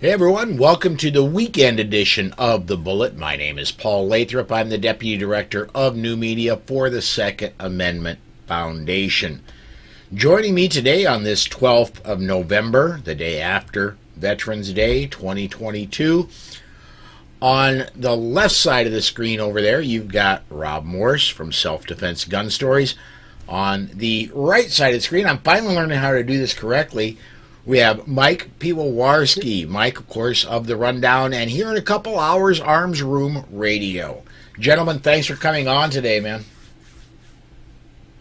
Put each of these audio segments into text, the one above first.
Hey everyone, welcome to the weekend edition of The Bullet. My name is Paul Lathrop. I'm the Deputy Director of New Media for the Second Amendment Foundation. Joining me today on this 12th of November, the day after Veterans Day 2022, on the left side of the screen over there, you've got Rob Morse from Self-Defense Gun Stories. On the right side of the screen, I'm finally learning how to do this correctly. We have Mike Piwowarski, Mike, of course, of The Rundown, and here in a couple hours, Arms Room Radio. Gentlemen, thanks for coming on today, man.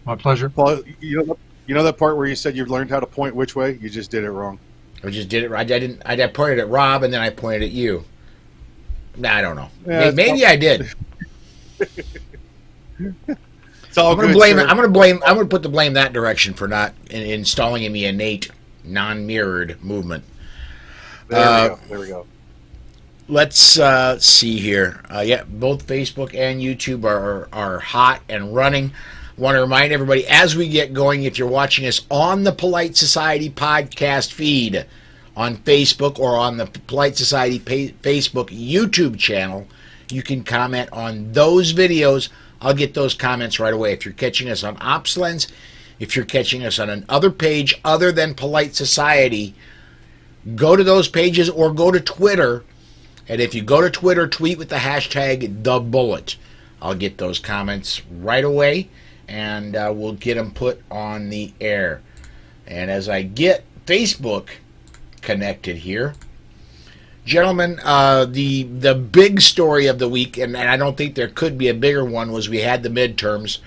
My pleasure. Paul, you know that part where you said you learned how to point which way? You just did it wrong. I just did it right. I pointed at Rob, and then I pointed at you. Nah, I don't know. Yeah, Maybe I did. It's all I'm good. I'm gonna put the blame that direction for not installing in me innate non-mirrored movement. There we go. Let's see here. Yeah, both Facebook and YouTube are hot and running. Want to remind everybody as we get going, if you're watching us on the Polite Society podcast feed on Facebook or on the Polite Society Facebook YouTube channel, you can comment on those videos. I'll get those comments right away. If you're catching us on OpsLens, if you're catching us on another page other than Polite Society, go to those pages or go to Twitter. And if you go to Twitter, tweet with the hashtag #TheBullet. I'll get those comments right away, and we'll get them put on the air. And as I get Facebook connected here, gentlemen, the big story of the week, and I don't think there could be a bigger one, was we had the midterms.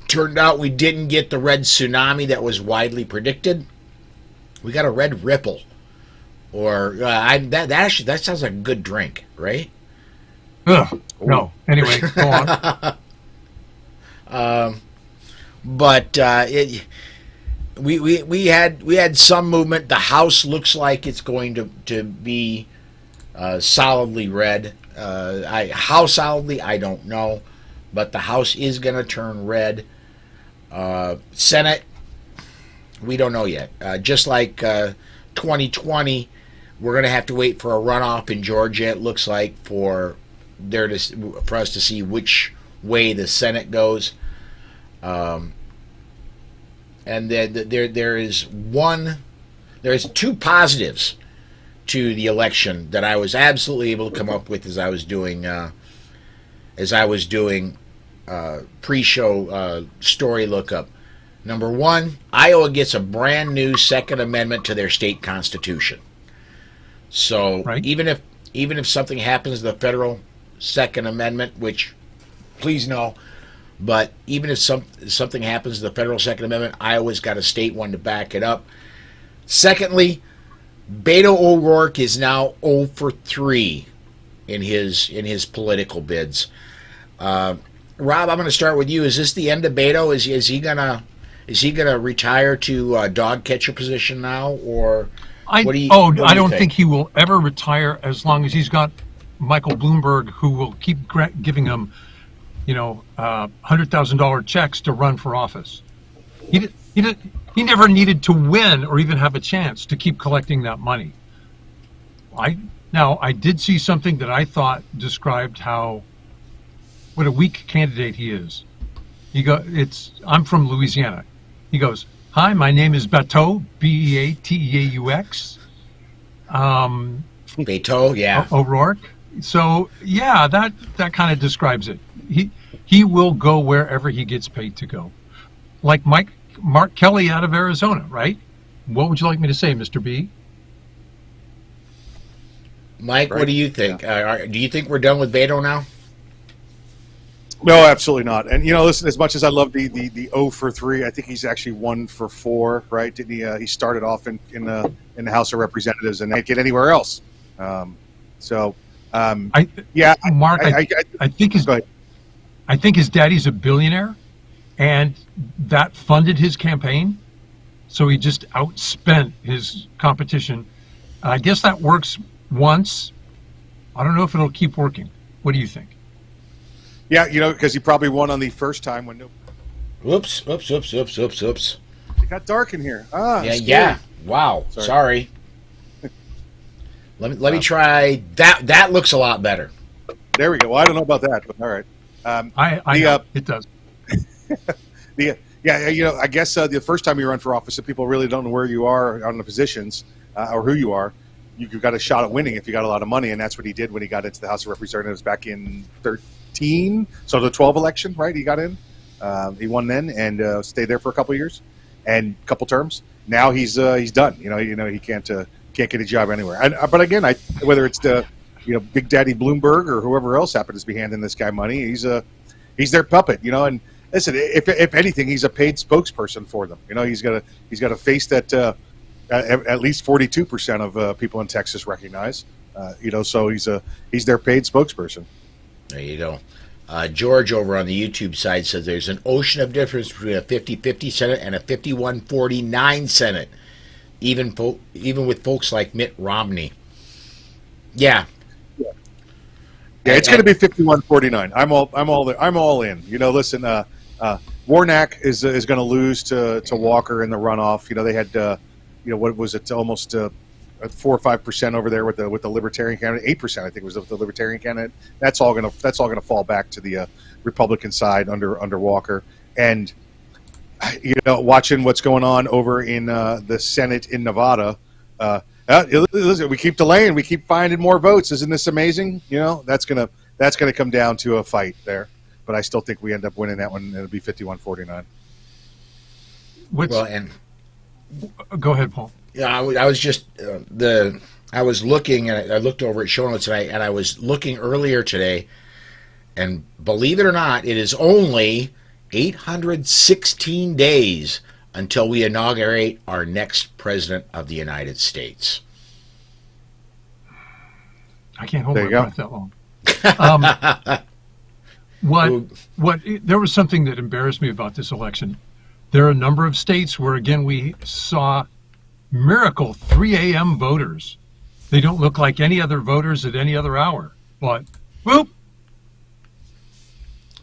Turned out we didn't get the red tsunami that was widely predicted. We got a red ripple, or that sounds like a good drink, right? Ugh, no. Anyway, go on. But we had some movement. The House looks like it's going to be solidly red. How solidly, I don't know, but the House is going to turn red. Senate, we don't know yet. Just like 2020, we're going to have to wait for a runoff in Georgia. It looks like for us to see which way the Senate goes. And then there's two positives to the election that I was absolutely able to come up with as I was doing pre-show story lookup. Number one, Iowa gets a brand new Second Amendment to their state constitution. So right. even if something happens to the federal Second Amendment, which please no, but even if something happens to the federal Second Amendment, Iowa's got a state one to back it up. Secondly, Beto O'Rourke is now 0 for 3 in his political bids. Rob, I'm going to start with you. Is this the end of Beto? Is he gonna retire to dog catcher position now, or I don't think he will ever retire as long as he's got Michael Bloomberg, who will keep giving him, $100,000 checks to run for office. He never needed to win or even have a chance to keep collecting that money. I did see something that I thought described what a weak candidate he is. I'm from Louisiana. He goes, "Hi, my name is Beto, Beateux." Beto, yeah. O'Rourke. So yeah, that kind of describes it. He will go wherever he gets paid to go. Like Mark Kelly out of Arizona, right? What would you like me to say, Mr. B? Mike, right. What do you think? Do you think we're done with Beto now? No, absolutely not. And listen, as much as I love the 0 for 3, I think he's actually 1 for 4, right? Didn't he? He started off in the House of Representatives and didn't get anywhere else. Mark, I think his daddy's a billionaire, and that funded his campaign. So he just outspent his competition. I guess that works once. I don't know if it'll keep working. What do you think? Yeah, because he probably won on the first time when no. Oops. It got dark in here. Yeah. Wow. Sorry. Let me try that. That looks a lot better. There we go. Well, I don't know about that, but all right. It does. I guess the first time you run for office, if people really don't know where you are on the positions or who you are, you've got a shot at winning if you got a lot of money, and that's what he did when he got into the House of Representatives back in 2013. So the 12 election, right? He got in. He won then and stayed there for a couple of years and a couple terms. Now he's done. He can't get a job anywhere. But again, whether it's the Big Daddy Bloomberg or whoever else happens to be handing this guy money, he's their puppet. And listen, if anything, he's a paid spokesperson for them. He's got a face that at least 42% of people in Texas recognize. So he's their paid spokesperson. There you go. George over on the YouTube side says there's an ocean of difference between a 50-50 Senate and a 51-49 Senate, even with folks like Mitt Romney. Yeah. Yeah, it's going to be 51-49. I'm all in. Listen, Warnock is going to lose to Walker in the runoff. They had what was it, almost 4 or 5% over there with the Libertarian candidate. 8%, I think, was the Libertarian candidate. That's all going to fall back to the Republican side under Walker. And watching what's going on over in the Senate in Nevada. Listen, we keep delaying, we keep finding more votes. Isn't this amazing? That's gonna come down to a fight there. But I still think we end up winning that one. It'll be 51-49. Go ahead, Paul. Yeah, I was just I was looking, and I looked over at show notes tonight, and I was looking earlier today, and believe it or not, it is only 816 days until we inaugurate our next president of the United States. I can't hold my breath that long. There was something that embarrassed me about this election. There are a number of states where, again, we saw miracle 3 a.m. voters. They don't look like any other voters at any other hour. But, whoop,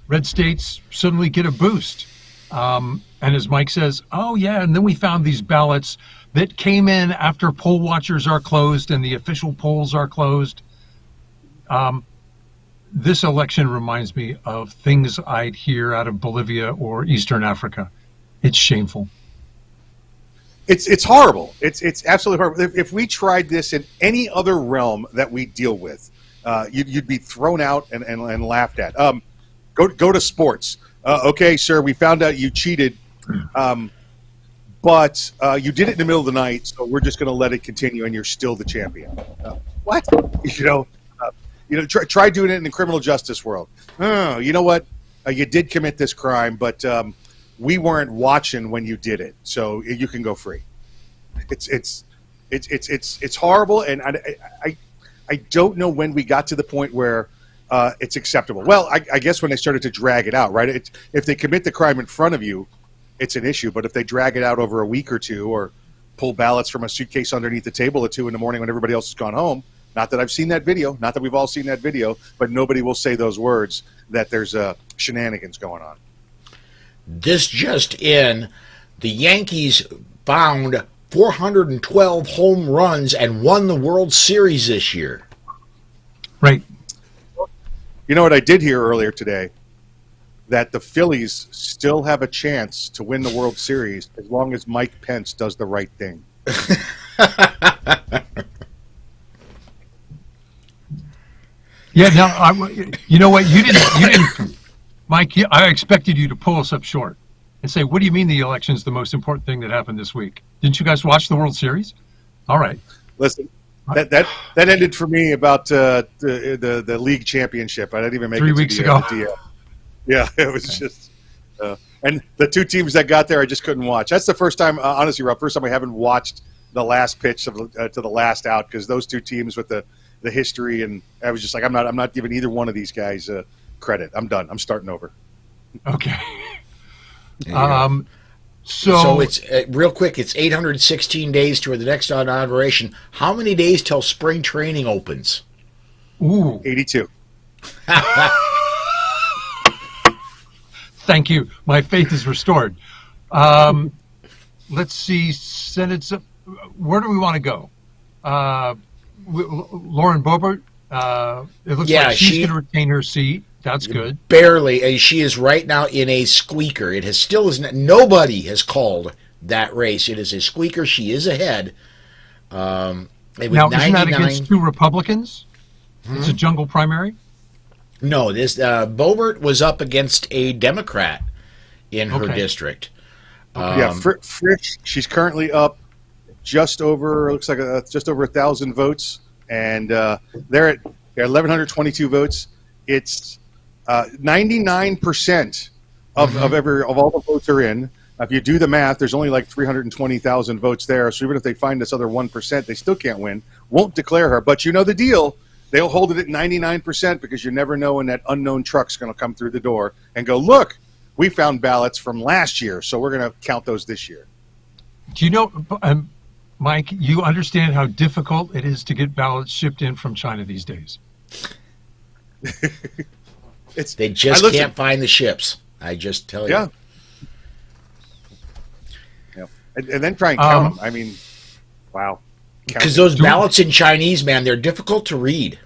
red states suddenly get a boost. And as Mike says, oh, yeah, and then we found these ballots that came in after poll watchers are closed and the official polls are closed. This election reminds me of things I'd hear out of Bolivia or Eastern Africa. It's shameful. It's horrible. It's absolutely horrible. If we tried this in any other realm that we deal with, you'd be thrown out and laughed at. Go to sports. Okay, sir, we found out you cheated, but you did it in the middle of the night, so we're just going to let it continue, and you're still the champion. What? Try doing it in the criminal justice world. Oh, you know what? You did commit this crime, but we weren't watching when you did it, so you can go free. It's horrible, and I don't know when we got to the point where it's acceptable. Well, I guess when they started to drag it out, right? If they commit the crime in front of you, it's an issue. But if they drag it out over a week or two, or pull ballots from a suitcase underneath the table at 2 in the morning when everybody else has gone home, not that I've seen that video, not that we've all seen that video, but nobody will say those words that there's shenanigans going on. This just in, the Yankees found 412 home runs and won the World Series this year. Right. You know what I did hear earlier today? That the Phillies still have a chance to win the World Series as long as Mike Pence does the right thing. Yeah, now, you know what? You didn't, Mike, I expected you to pull us up short and say, what do you mean the election's the most important thing that happened this week? Didn't you guys watch the World Series? All right. Listen, that ended for me about the league championship. I didn't even make 3 it weeks to ago. the Yeah, it was just and the two teams that got there, I just couldn't watch. That's the first time, honestly, Rob, first time I haven't watched the last pitch to the last out, because those two teams with the history, and I was just like, I'm not giving either one of these guys credit. I'm done. I'm starting over. Okay. So it's real quick. It's 816 days to the next inauguration. How many days till spring training opens? Ooh, 82. Thank you. My faith is restored. Let's see. Senate's. Where do we want to go? Lauren Boebert, it looks Yeah, like she's going to retain her seat. That's good. barely. She is right now in a squeaker. It has still isn't. Nobody has called that race. It is a squeaker. She is ahead. With Now, isn't that 99. against two Republicans? It's a jungle primary. No, this Boebert was up against a Democrat in her Okay. district. Yeah, Frisch, she's currently up just over, looks like just over 1,000 votes, and they're at 1,122 votes. It's 99% of all the votes are in. If you do the math, there's only like 320,000 votes there. So even if they find this other 1%, they still can't win. Won't declare her, but you know the deal. They'll hold it at 99% because you never know when that unknown truck's going to come through the door and go, look, we found ballots from last year, so we're going to count those this year. Do you know, Mike, you understand how difficult it is to get ballots shipped in from China these days? They just can't find the ships. I just tell you. Yeah. And then try and count them. I mean, wow. Because those ballots in Chinese, man, they're difficult to read.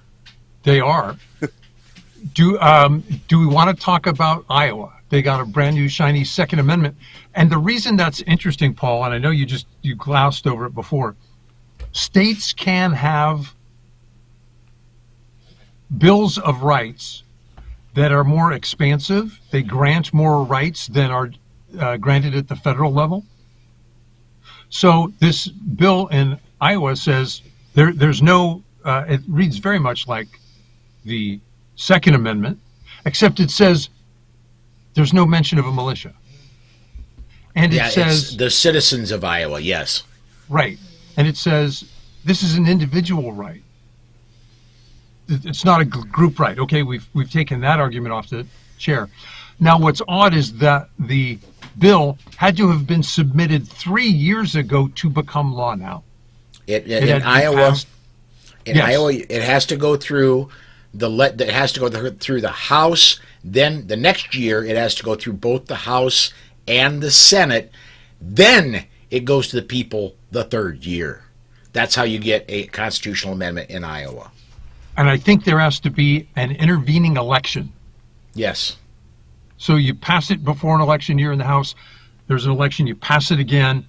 They are. Do we want to talk about Iowa? They got a brand new shiny Second Amendment. And the reason that's interesting, Paul, and I know you glossed over it before, states can have bills of rights that are more expansive. They grant more rights than are granted at the federal level. So this bill in Iowa says there's no, it reads very much like the Second Amendment, except it says there's no mention of a militia. And it says it's the citizens of Iowa, yes. Right. And it says this is an individual right. It's not a group right. Okay, we've taken that argument off the chair. Now what's odd is that the bill had to have been submitted 3 years ago to become law now. In Iowa, Iowa, it has to go through through the House. Then the next year, it has to go through both the House and the Senate. Then it goes to the people the third year. That's how you get a constitutional amendment in Iowa. And I think there has to be an intervening election. Yes. So you pass it before an election year in the House. There's an election, you pass it again.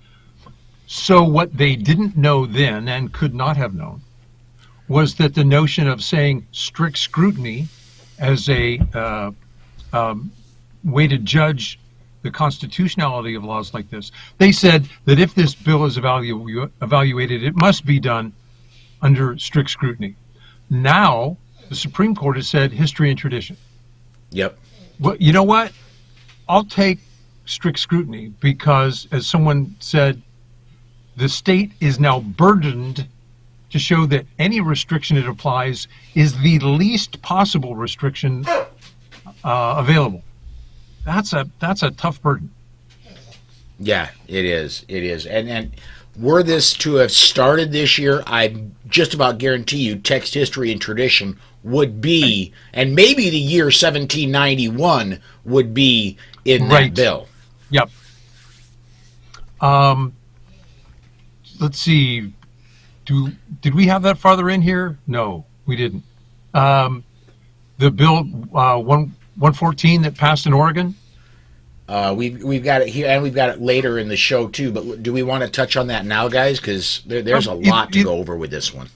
So what they didn't know then and could not have known was that the notion of saying strict scrutiny as a way to judge the constitutionality of laws like this. They said that if this bill is evaluated, it must be done under strict scrutiny. Now, the Supreme Court has said history and tradition. Yep. Well, you know what? I'll take strict scrutiny because, as someone said, the state is now burdened to show that any restriction it applies is the least possible restriction available. That's a tough burden. Yeah, it is. It is. And were this to have started this year, I just about guarantee you text history and tradition would be, and maybe the year 1791 would be in that bill. Yep. Let's see. Did we have that farther in here? No, we didn't. The bill 114 that passed in Oregon. We've got it here, and we've got it later in the show too. But do we want to touch on that now, guys? Because there's a lot to go over with this one.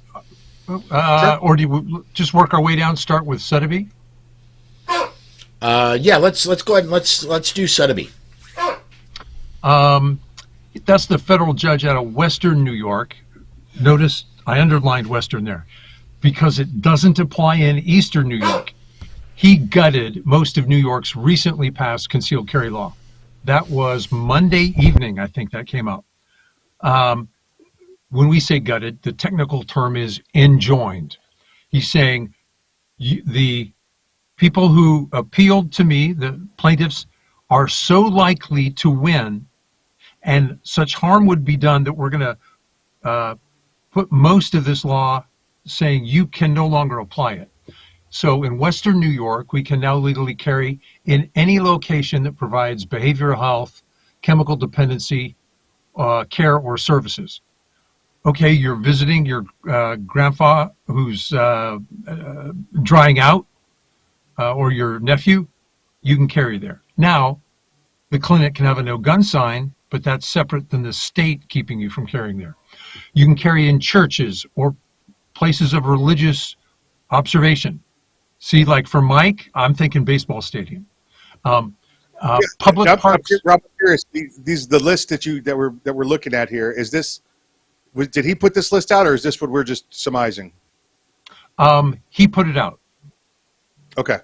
Sure. Or do we just work our way down? Start with Sotheby. Yeah, let's go ahead and let's do Sotheby. That's the federal judge out of Western New York. Notice I underlined Western there because it doesn't apply in Eastern New York. He gutted most of New York's recently passed concealed carry law. That was Monday evening, I think that came out. When we say gutted, the technical term is enjoined. He's saying the people who appealed to me, the plaintiffs, are so likely to win and such harm would be done that we're going to put most of this law saying you can no longer apply it. So in Western New York, we can now legally carry in any location that provides behavioral health, chemical dependency, care, or services. okay, you're visiting your grandpa who's drying out, or your nephew, you can carry there. Now, the clinic can have a no gun sign, but that's separate than the state keeping you from carrying there. You can carry in churches or places of religious observation. See, like for Mike, I'm thinking baseball stadium. Public parks. I'm curious. These the list that we're looking at here. Is this? Did he put this list out, or is this what we're just surmising? He put it out. Okay.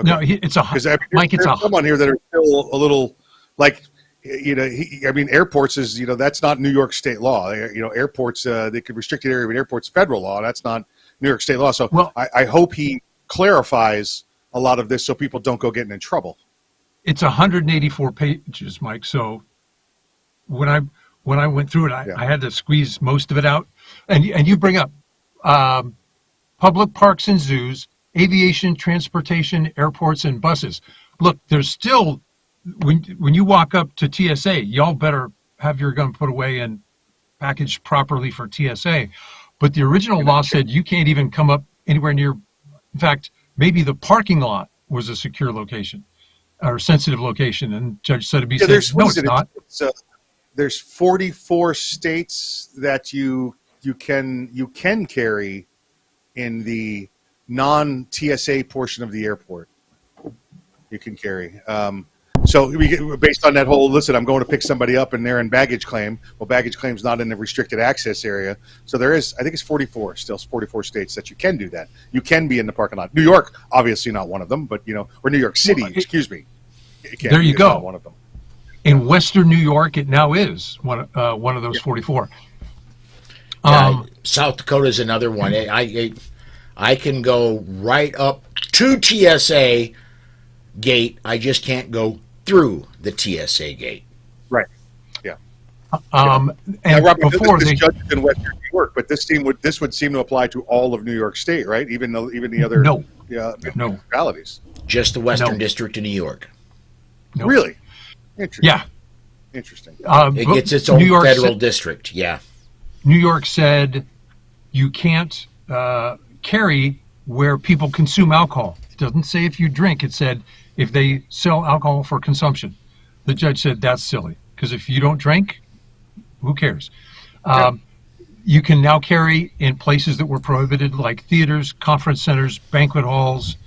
No, it's a Mike. It's some on here that are still a little like, airports is, that's not New York state law. Airports, they could restrict the area of an airport's federal law. That's not New York state law. So I hope he clarifies a lot of this so people don't go getting in trouble. It's 184 pages, Mike. So when I went through it, I had to squeeze most of it out. And you bring up public parks and zoos, aviation, transportation, airports, and buses. Look, there's still, when you walk up to TSA, y'all better have your gun put away and packaged properly for TSA. But the original law said you can't even come up anywhere near. In fact, maybe the parking lot was a secure location or sensitive location, and Judge Sotheby said, no, it's not. There's 44 states that you can carry in the non-TSA portion of the airport. You can carry. So based on that whole, listen, I'm going to pick somebody up and they're in baggage claim. Well, baggage claim's not in the restricted access area. So there is, I think it's 44 states that you can do that. You can be in the parking lot. New York, obviously not one of them, but, or New York City, excuse me. There you go. Not one of them. In Western New York, it now is one of those 44. South Dakota is another one. I can go right up to TSA gate. I just can't go through the TSA gate. Right. Yeah. And Robert, before this judge in Western New York, but this would seem to apply to all of New York State, right? Even the other municipalities. Just the Western District of New York. Nope. Really? Interesting. Yeah. Interesting. It gets its own federal district. Yeah. New York said you can't carry where people consume alcohol. It doesn't say if you drink. It said if they sell alcohol for consumption. The judge said that's silly because if you don't drink, who cares? You can now carry in places that were prohibited, like theaters, conference centers, banquet halls,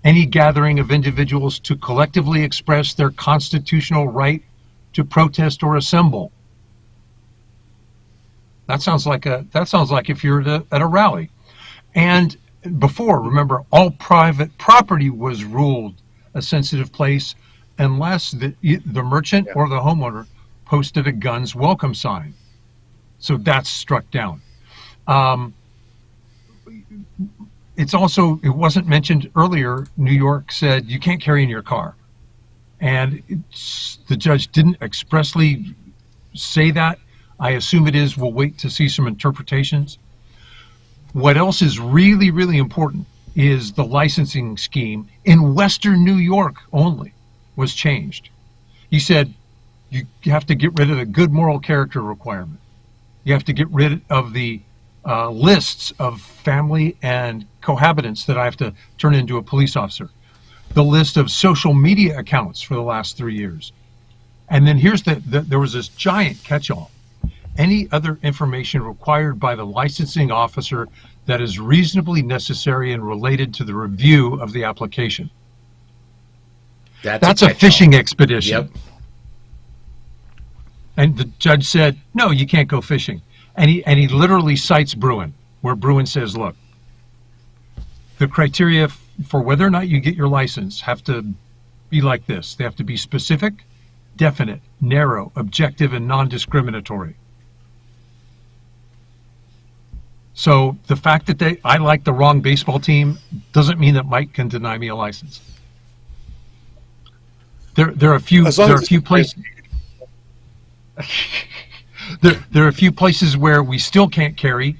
any gathering of individuals to collectively express their constitutional right to protest or assemble. That sounds like if you're at a rally. And before, remember, all private property was ruled a sensitive place unless the merchant or the homeowner posted a guns welcome sign. So that's struck down. It wasn't mentioned earlier, New York said you can't carry in your car. And the judge didn't expressly say that. I assume it is. We'll wait to see some interpretations. What else is really, really important is the licensing scheme in Western New York only was changed. He said you have to get rid of the good moral character requirement. You have to get rid of the lists of family and cohabitants that I have to turn into a police officer. The list of social media accounts for the last 3 years. And then here's there was this giant catch-all. Any other information required by the licensing officer that is reasonably necessary and related to the review of the application. That's a fishing expedition. Yep. And the judge said, no, you can't go fishing. And he literally cites Bruin, where Bruin says, look, the criteria for whether or not you get your license have to be like this. They have to be specific, definite, narrow, objective, and non-discriminatory. So the fact that I like the wrong baseball team doesn't mean that Mike can deny me a license. There are a few places. There are a few places where we still can't carry.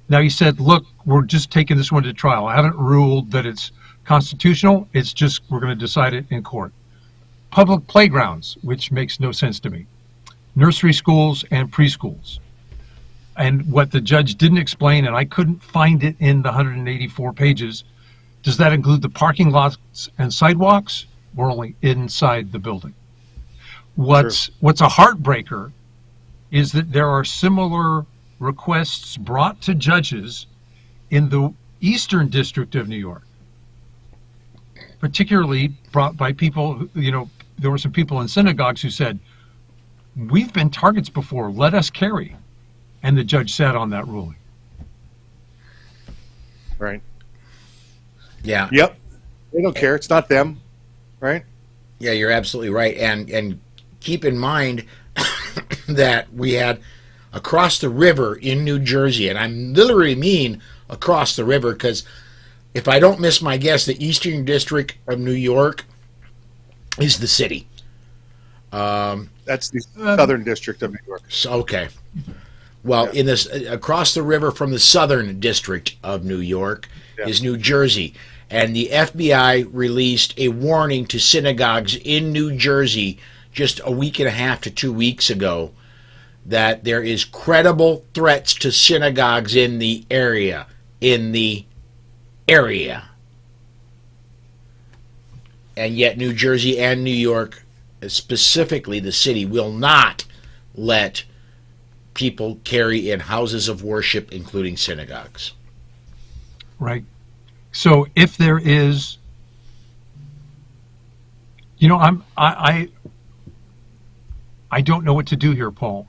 Now he said, look, we're just taking this one to trial. I haven't ruled that it's constitutional. It's just we're going to decide it in court. Public playgrounds, which makes no sense to me. Nursery schools and preschools. And what the judge didn't explain, and I couldn't find it in the 184 pages, does that include the parking lots and sidewalks, or only inside the building? What's a heartbreaker is that there are similar requests brought to judges in the Eastern District of New York, particularly brought by people, there were some people in synagogues who said, we've been targets before, let us carry. And the judge sat on that ruling. Right. Yeah. Yep. They don't care. It's not them. Right. Yeah, you're absolutely right. And keep in mind that we had across the river in New Jersey, and I literally mean across the river, because if I don't miss my guess, the Eastern District of New York is the city. That's the Southern District of New York. So, okay. Well, in this across the river from the Southern District of New York is New Jersey, and the FBI released a warning to synagogues in New Jersey just a week and a half to 2 weeks ago that there is credible threats to synagogues in the area. And yet New Jersey and New York, specifically the city, will not let people carry in houses of worship, including synagogues. Right. So if there is, I don't know what to do here, Paul.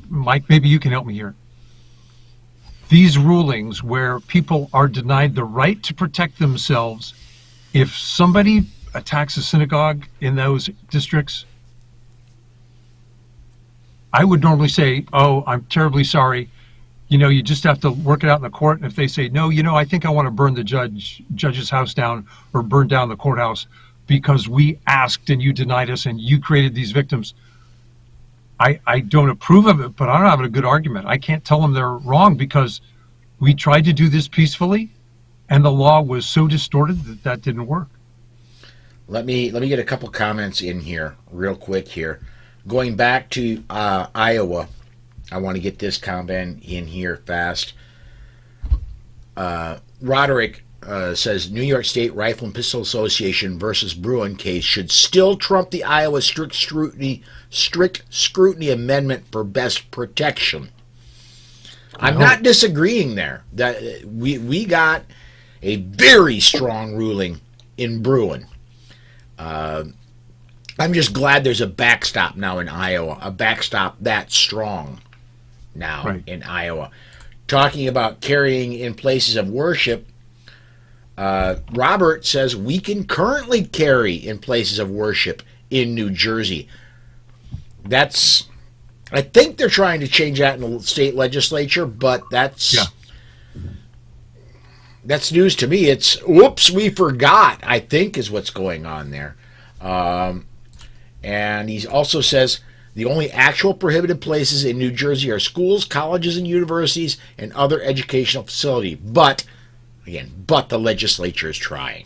Mike, maybe you can help me here. These rulings where people are denied the right to protect themselves, if somebody attacks a synagogue in those districts, I would normally say, oh, I'm terribly sorry. You just have to work it out in the court. And if they say, no, I think I want to burn the judge's house down or burn down the courthouse because we asked and you denied us and you created these victims. I don't approve of it, but I don't have a good argument. I can't tell them they're wrong because we tried to do this peacefully and the law was so distorted that didn't work. Let me get a couple comments in here real quick here. Going back to Iowa, I want to get this comment in here fast. Roderick says New York State Rifle and Pistol Association versus Bruin case should still trump the Iowa strict scrutiny amendment for best protection. I'm not disagreeing there. That we got a very strong ruling in Bruin. I'm just glad there's a backstop now in Iowa, a backstop that strong now in Iowa. Talking about carrying in places of worship, Robert says we can currently carry in places of worship in New Jersey. I think they're trying to change that in the state legislature, but that's news to me. It's, whoops, we forgot, I think is what's going on there. And he also says the only actual prohibited places in New Jersey are schools, colleges, and universities, and other educational facilities. But the legislature is trying.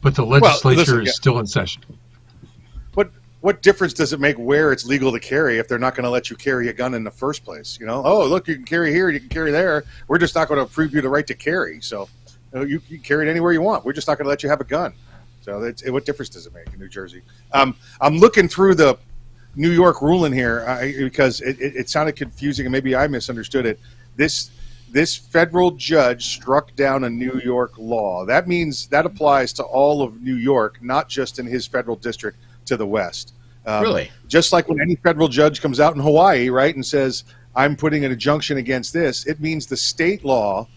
But the legislature is still in session. What difference does it make where it's legal to carry if they're not going to let you carry a gun in the first place? Oh, look, you can carry here, you can carry there. We're just not going to approve you the right to carry. So you can carry it anywhere you want. We're just not going to let you have a gun. So what difference does it make in New Jersey? I'm looking through the New York ruling here because it sounded confusing and maybe I misunderstood it. This federal judge struck down a New York law. That means that applies to all of New York, not just in his federal district to the west. Really? Just like when any federal judge comes out in Hawaii, right, and says, I'm putting an injunction against this, it means the state law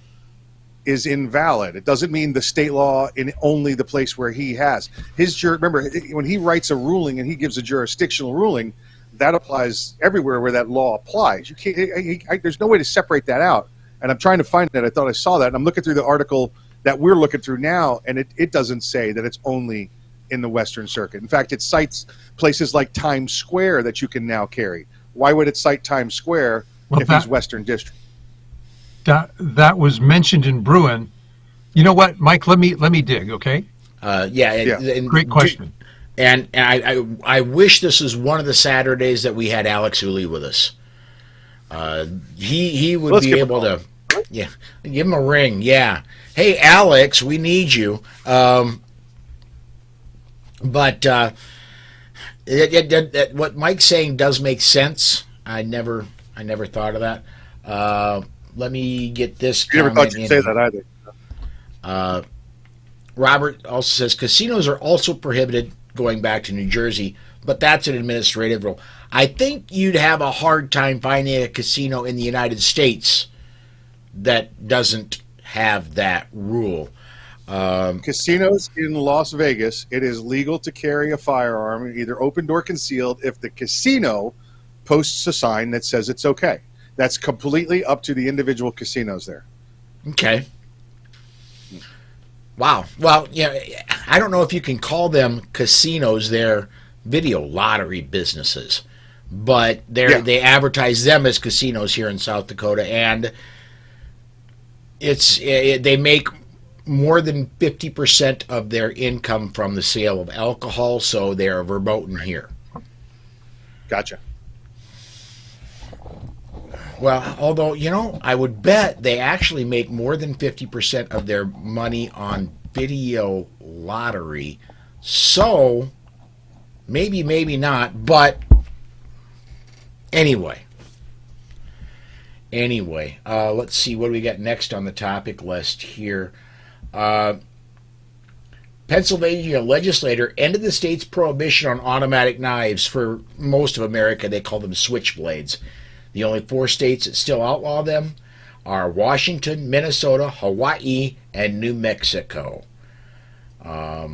is invalid. It doesn't mean the state law in only the place where he has. Remember, when he writes a ruling and he gives a jurisdictional ruling, that applies everywhere where that law applies. You can't. There's no way to separate that out. And I'm trying to find that. I thought I saw that. And I'm looking through the article that we're looking through now, and it doesn't say that it's only in the Western Circuit. In fact, it cites places like Times Square that you can now carry. Why would it cite Times Square if he's Western District? That was mentioned in Bruin. You know what, Mike? Let me dig. Okay. Great question. And I wish this was one of the Saturdays that we had Alex Uli with us. He would Let's be give able him a to, yeah, give him a ring. Yeah. Hey, Alex, we need you. But what Mike's saying does make sense. I never thought of that. Let me get this You never comment thought you'd in say here. that either. Robert also says casinos are also prohibited going back to New Jersey, but that's an administrative rule. I think you'd have a hard time finding a casino in the United States that doesn't have that rule. Casinos in Las Vegas, it is legal to carry a firearm, either opened or concealed, if the casino posts a sign that says it's okay. That's completely up to the individual casinos there. Okay. Wow. Well, yeah, I don't know if you can call them casinos. They're video lottery businesses, but they advertise them as casinos here in South Dakota, and they make more than 50% of their income from the sale of alcohol, so they're verboten here. Gotcha. Well, although, I would bet they actually make more than 50% of their money on video lottery. So, maybe not, but anyway. Let's see, what do we got next on the topic list here? Pennsylvania legislator ended the state's prohibition on automatic knives. For most of America, they call them switchblades. The only 4 states that still outlaw them are Washington, Minnesota, Hawaii, and New Mexico. How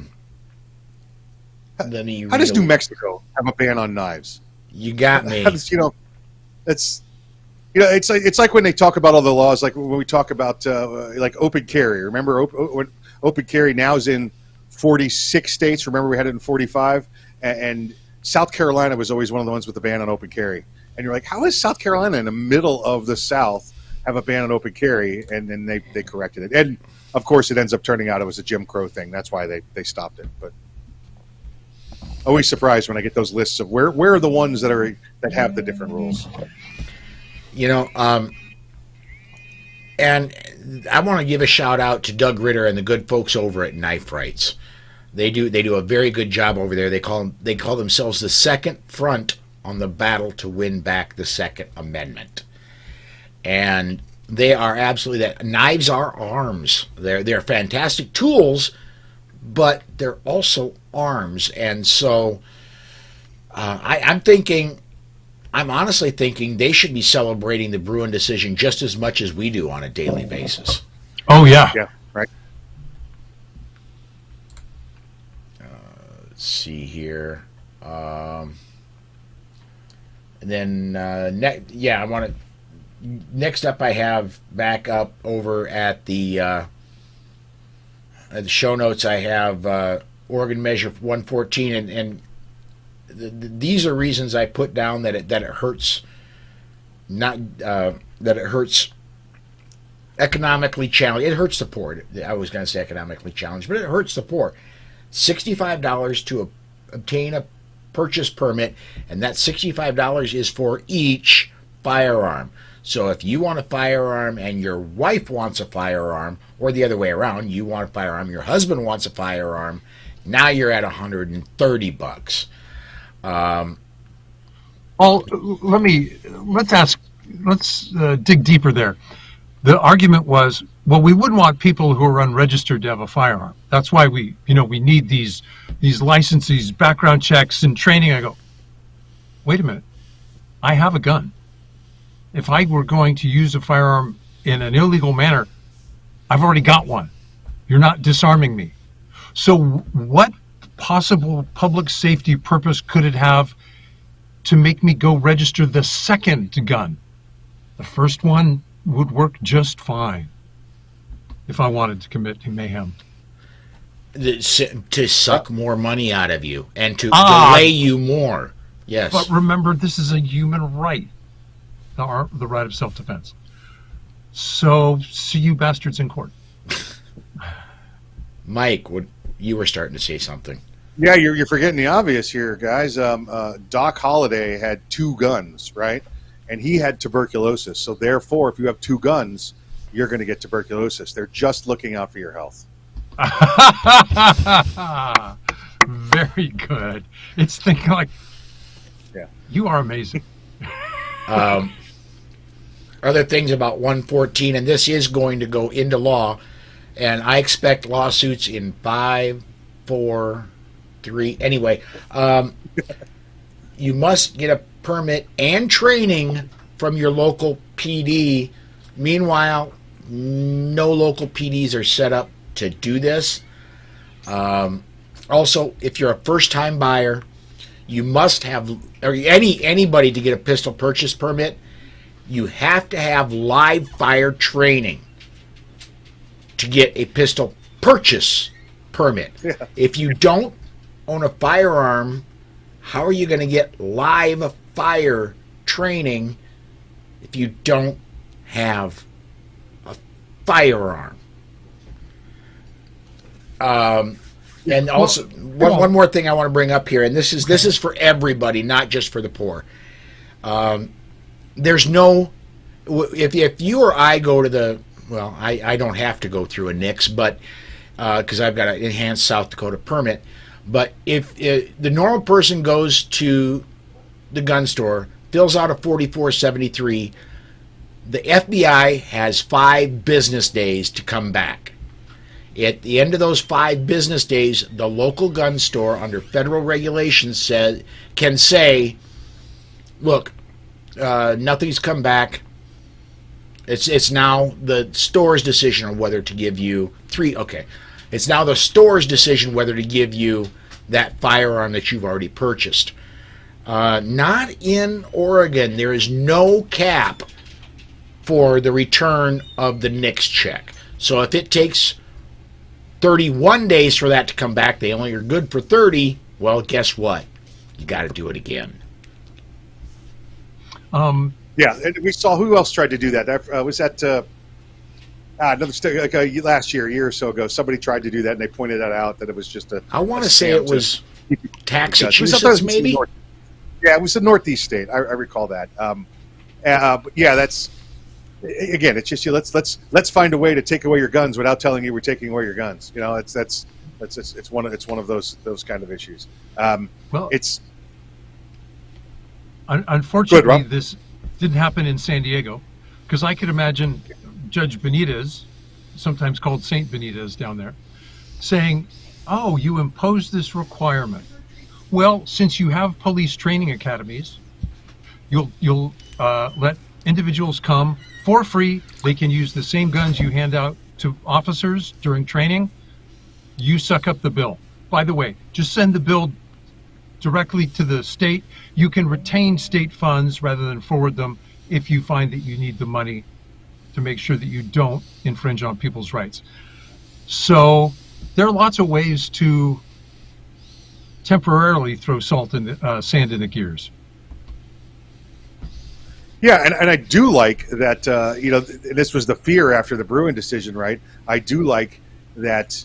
does New Mexico have a ban on knives? You got me. It's like when they talk about all the laws, like when we talk about like open carry. Remember, open carry now is in 46 states. Remember, we had it in 45, and South Carolina was always one of the ones with the ban on open carry. And you're like, how is South Carolina in the middle of the South have a ban on open carry? And then they corrected it. And, of course, it ends up turning out it was a Jim Crow thing. That's why they stopped it. But always surprised when I get those lists of where are the ones that have the different rules. And I want to give a shout out to Doug Ritter and the good folks over at Knife Rights. They do a very good job over there. They call themselves the second front on the battle to win back the Second Amendment. And they are absolutely that. Knives are arms. They're fantastic tools, but they're also arms. And so I'm honestly thinking they should be celebrating the Bruin decision just as much as we do on a daily basis. Oh, yeah. Yeah, right. Let's see here. And then, I want to. Next up, I have back up over at the show notes. I have Oregon Measure 114, and these are reasons I put down that it hurts. Not that it hurts economically challenged. It hurts the poor. I was going to say economically challenged, but it hurts the poor. $65 to obtain a purchase permit, and that $65 is for each firearm. So if you want a firearm and your wife wants a firearm, or the other way around, you want a firearm, your husband wants a firearm, now you're at $130. Well, let's dig deeper there. The argument was, well, we wouldn't want people who are unregistered to have a firearm. That's why we need these licenses, background checks, and training. I go, wait a minute, I have a gun. If I were going to use a firearm in an illegal manner, I've already got one. You're not disarming me. So what possible public safety purpose could it have to make me go register the second gun? The first one would work just fine if I wanted to commit mayhem. To suck more money out of you and to delay you more. Yes. But remember, this is a human right, the right of self-defense. So, see you bastards in court. Mike, you were starting to say something. Yeah, you're forgetting the obvious here, guys. Doc Holliday had 2 guns, right? and he had tuberculosis. So therefore, if you have two guns, you're going to get tuberculosis. They're just looking out for your health. Very good. It's thinking like, yeah, you are amazing. Other things about 114, and this is going to go into law, and I expect lawsuits in 5, 4, 3. Anyway, you must get a permit and training from your local PD. Meanwhile, no local PDs are set up to do this. Also, if you're a first-time buyer, you must have, or anybody to get a pistol purchase permit, you have to have live fire training to get a pistol purchase permit. Yeah. If you don't own a firearm, how are you going to get live fire training if you don't have a firearm? And also, one more thing I want to bring up here, and this is for everybody, not just for the poor. There's no, if you or I go to the, well, I don't have to go through a NICS, but because I've got an enhanced South Dakota permit. But if the normal person goes to the gun store, fills out a 4473, the FBI has 5 business days to come back. At the end of those 5 business days, the local gun store, under federal regulations, can say, look, nothing's come back. It's now the store's decision on whether to give you 3. Okay, it's now the store's decision whether to give you that firearm that you've already purchased. Not in Oregon. There is no cap for the return of the NICS check. So if it takes 31 days for that to come back, they only are good for 30. Well, guess what? You got to do it again. Yeah, and we saw who else tried to do that. Was that last year or so ago? Somebody tried to do that, and they pointed that out that it was just a. I want to say it was Massachusetts, maybe. Yeah, it was a Northeast state. I recall that. Yeah, that's. Again, it's just let's find a way to take away your guns without telling you we're taking away your guns. You know, it's one of those kind of issues. Well, it's unfortunately this didn't happen in San Diego, because I could imagine Judge Benitez, sometimes called Saint Benitez down there, saying, "Oh, you imposed this requirement. Well, since you have police training academies, you'll let individuals come for free. They can use the same guns you hand out to officers during training. You suck up the bill. By the way, just send the bill directly to the state. You can retain state funds rather than forward them if you find that you need the money to make sure that you don't infringe on people's rights." So there are lots of ways to temporarily throw sand in the gears. Yeah, and I do like that, this was the fear after the Bruin decision, right? I do like that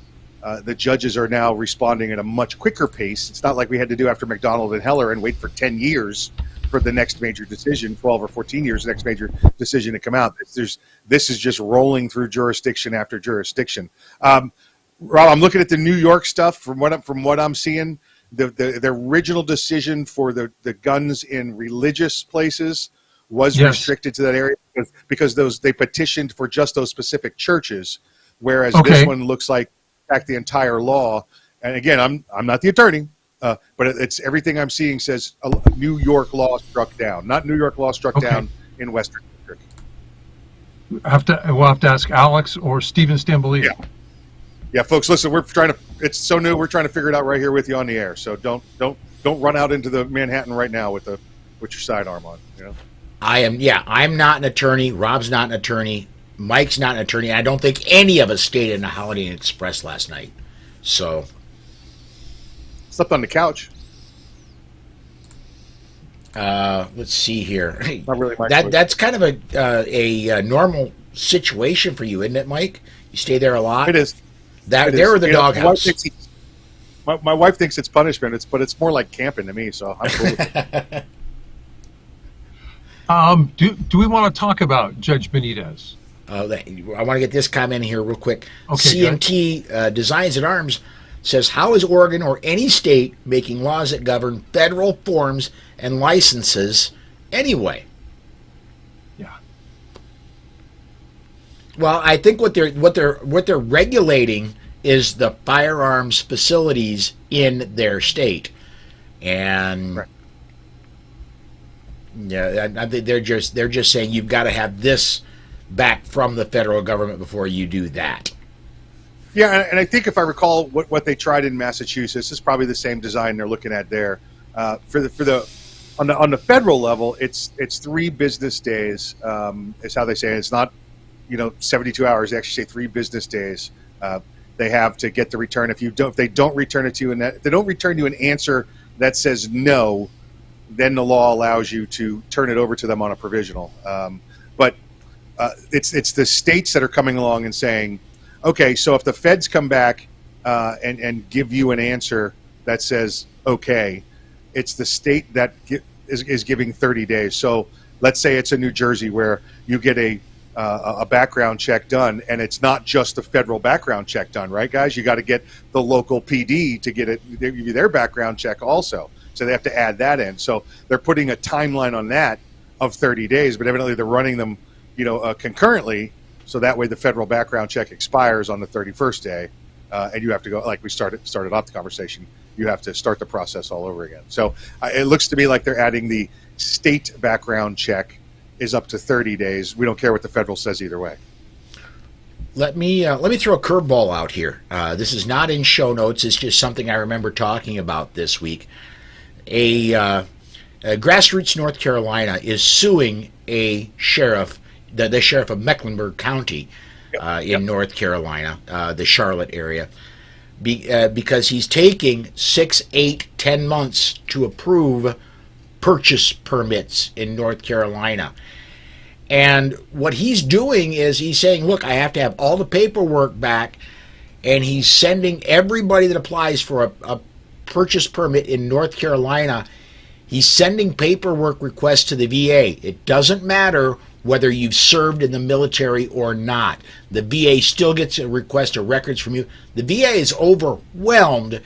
the judges are now responding at a much quicker pace. It's not like we had to do after McDonald and Heller and wait for 10 years for the next major decision, 12 or 14 years, the next major decision to come out. This is just rolling through jurisdiction after jurisdiction. Rob, I'm looking at the New York stuff. From what I'm seeing, the original decision for the guns in religious places was restricted to that area because they petitioned for just those specific churches, whereas this one looks like the entire law. And again, I'm not the attorney, but it's everything I'm seeing says New York law struck down, not New York law struck down in Western District. We'll have to ask Alex or Steven Stamboli. Yeah, folks, listen, it's so new. We're trying to figure it out right here with you on the air. So don't run out into the Manhattan right now with your sidearm on. You know. I'm not an attorney. Rob's not an attorney. Mike's not an attorney. I don't think any of us stayed in the Holiday Inn Express last night. So, slept on the couch. Let's see here. Not really my that's kind of a normal situation for you, isn't it, Mike? You stay there a lot. It is. There or the doghouse. My wife thinks it's punishment. But it's more like camping to me. So I'm cool with it. Do we want to talk about Judge Benitez? I want to get this comment here real quick. Okay, CNT Designs at Arms says, how is Oregon or any state making laws that govern federal forms and licenses anyway? Yeah. Well, I think what they're regulating is the firearms facilities in their state, and Right. yeah, I think they're just saying you've got to have this back from the federal government before you do that. Yeah, and I think if I recall what they tried in Massachusetts is probably the same design they're looking at there. On the federal level, it's 3 business days is how they say it. It's not 72 hours. They actually say 3 business days. They have to get the return. If they don't return it to you, and if they don't return you an answer that says no, then the law allows you to turn it over to them on a provisional. But it's the states that are coming along and saying, okay, so if the feds come back and give you an answer that says okay, it's the state that is giving 30 days. So let's say it's in New Jersey where you get a background check done, and it's not just the federal background check done, right, guys? You got to get the local PD to get their background check also. So they have to add that in. So they're putting a timeline on that of 30 days, but evidently they're running them, concurrently. So that way the federal background check expires on the 31st day, and you have to go, like we started off the conversation, you have to start the process all over again. So it looks to me like they're adding the state background check is up to 30 days. We don't care what the federal says either way. Let me throw a curveball out here. This is not in show notes. It's just something I remember talking about this week. A Grassroots North Carolina is suing a sheriff, the sheriff of Mecklenburg County in North Carolina, the Charlotte area, because he's taking 6, 8, 10 months to approve purchase permits in North Carolina. And what he's doing is he's saying, look, I have to have all the paperwork back, and he's sending everybody that applies for a purchase permit in North Carolina, he's sending paperwork requests to the VA. It doesn't matter whether you've served in the military or not. The VA still gets a request of records from you. The VA is overwhelmed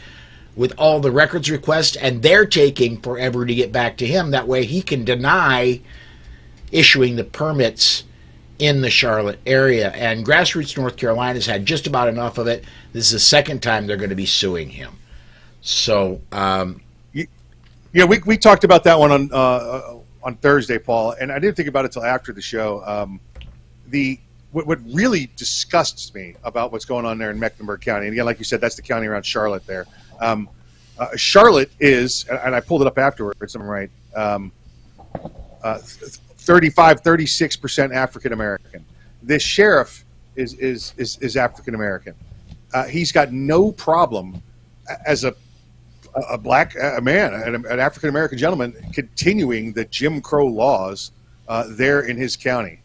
with all the records requests, and they're taking forever to get back to him. That way he can deny issuing the permits in the Charlotte area. And Grassroots North Carolina's had just about enough of it. This is the second time they're going to be suing him. So, we talked about that one on Thursday, Paul, and I didn't think about it till after the show. What really disgusts me about what's going on there in Mecklenburg County, and again, like you said, that's the county around Charlotte there. Charlotte is, and I pulled it up afterwards, I'm right, 36% African American. This sheriff is African American. He's got no problem as a black man, an African American gentleman, continuing the Jim Crow laws there in his county.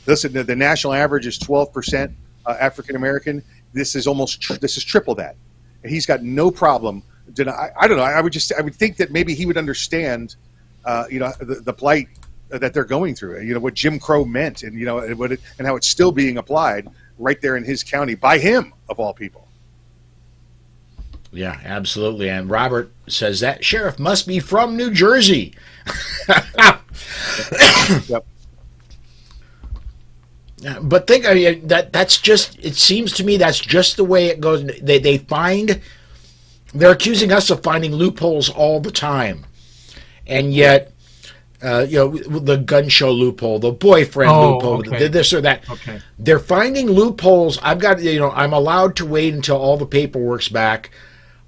Listen, the national average is 12% African American. This is triple that. And he's got no problem. I don't know. I would think that maybe he would understand, the plight that they're going through. What Jim Crow meant, and and how it's still being applied right there in his county by him of all people. Yeah, absolutely. And Robert says that sheriff must be from New Jersey. Yep. But that's just, it seems to me that's just the way it goes. They're accusing us of finding loopholes all the time. And yet, the gun show loophole, the boyfriend loophole, okay. This or that. Okay. They're They're finding loopholes. I'm allowed to wait until all the paperwork's back.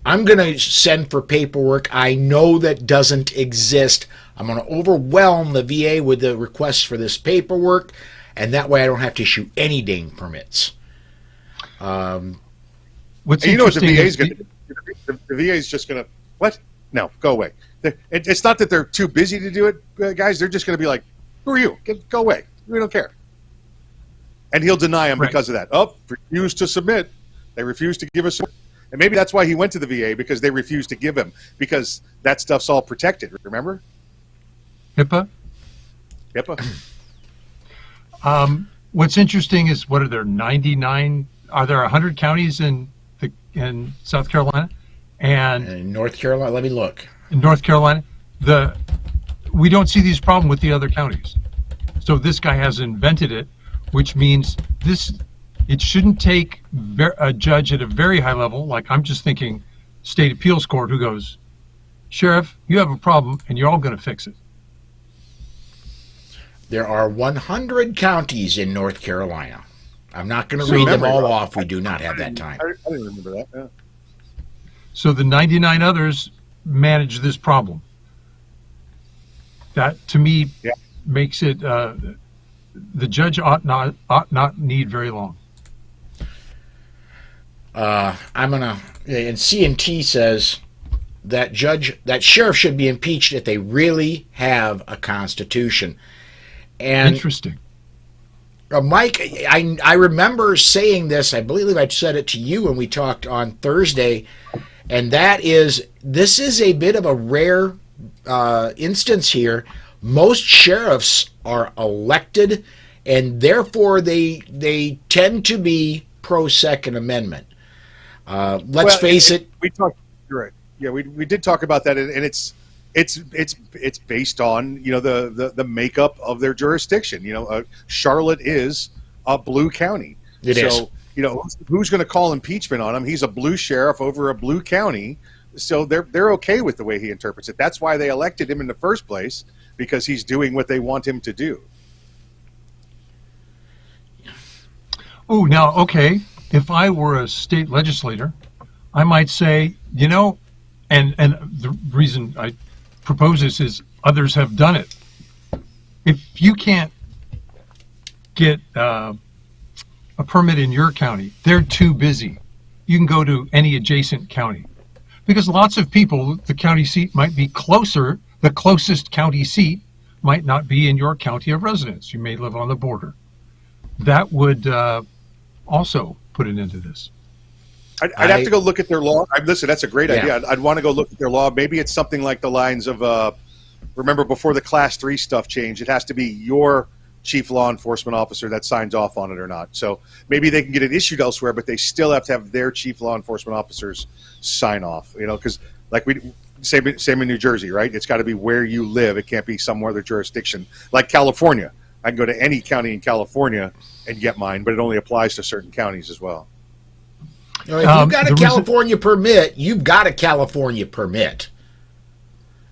I'm going to send for paperwork I know that doesn't exist. I'm going to overwhelm the VA with the requests for this paperwork, and that way I don't have to issue any dang permits. What's And what the interesting VA's going to do? The VA's just going to, what? No, go away. It's not that they're too busy to do it, guys. They're just going to be like, who are you? Go away. We don't care. And he'll deny them because of that. Oh, refuse to submit. They refuse to give us. And maybe that's why he went to the VA, because they refused to give him, because that stuff's all protected. Remember? HIPAA? HIPAA. What's interesting is, what are there, 99? Are there 100 counties in South Carolina? And In North Carolina, let me look. in North Carolina, we don't see these problems with the other counties. So this guy has invented it, which means it shouldn't take a judge at a very high level, like I'm just thinking state appeals court, who goes, Sheriff, you have a problem and you're all going to fix it. There are 100 counties in North Carolina. I'm not going to read them all off. We do not have that time. I didn't remember that. Yeah. So the 99 others manage this problem. That, to me, makes it, the judge ought not need very long. I'm going to, and C&T says that sheriff should be impeached if they really have a constitution. And interesting. Mike, I remember saying this. I believe I said it to you when we talked on Thursday, and that is, this is a bit of a rare instance here. Most sheriffs are elected, and therefore they tend to be pro Second Amendment. Let's face it. We talked. You're right. Yeah, we did talk about that, and it's based on the makeup of their jurisdiction. Charlotte is a blue county. It is. Who's going to call impeachment on him? He's a blue sheriff over a blue county, so they're okay with the way he interprets it. That's why they elected him in the first place, because he's doing what they want him to do. Oh, now, okay, if I were a state legislator, I might say, and the reason I propose this is others have done it. If you can't get a permit in your county, they're too busy. You can go to any adjacent county, because lots of people, the county seat might be closer. The closest county seat might not be in your county of residence. You may live on the border. That would also put an end to this. I'd have to go look at their law. Listen, that's a great idea. I'd want to go look at their law. Maybe it's something like the lines of, remember before the Class 3 stuff changed, it has to be your chief law enforcement officer that signs off on it or not. So maybe they can get it issued elsewhere, but they still have to have their chief law enforcement officers sign off. Because like same in New Jersey, right? It's got to be where you live. It can't be some other jurisdiction. Like California, I can go to any county in California and get mine, but it only applies to certain counties as well. If you've got a California permit, you've got a California permit.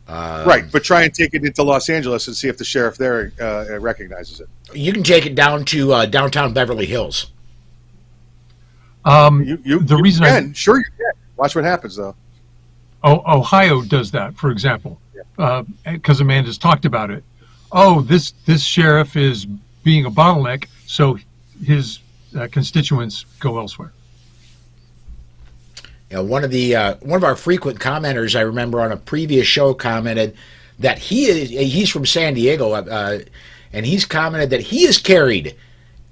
Right, but try and take it into Los Angeles and see if the sheriff there recognizes it. You can take it down to downtown Beverly Hills. Sure you can. Watch what happens, though. Ohio does that, for example, because Amanda's talked about it. Oh, this sheriff is being a bottleneck, so his constituents go elsewhere. One of our frequent commenters, I remember on a previous show, commented that he's from San Diego, and he's commented that he is carried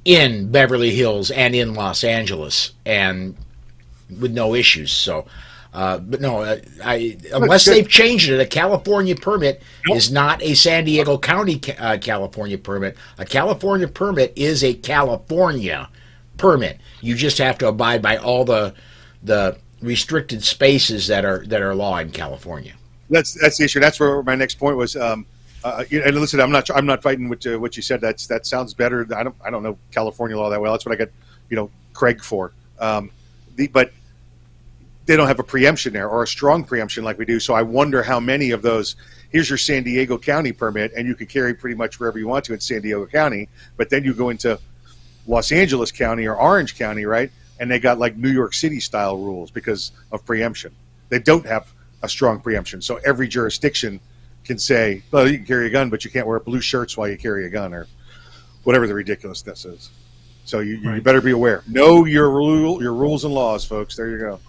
in Beverly Hills and in Los Angeles, and with no issues. So, but no, unless they've changed it, a California permit is not a San Diego County California permit. A California permit is a California permit. You just have to abide by all the restricted spaces that are law in California. That's the issue. That's where my next point was. And listen, I'm not fighting with what you said. That sounds better. I don't know California law that well. That's what I got Craig for. But they don't have a preemption there, or a strong preemption like we do. So I wonder how many of those. Here's your San Diego County permit, and you can carry pretty much wherever you want to in San Diego County. But then you go into Los Angeles County or Orange County, right? And they got like New York City style rules because of preemption. They don't have a strong preemption. So every jurisdiction can say, well, you can carry a gun, but you can't wear blue shirts while you carry a gun, or whatever the ridiculousness is. So you better be aware. Know your rules and laws, folks. There you go.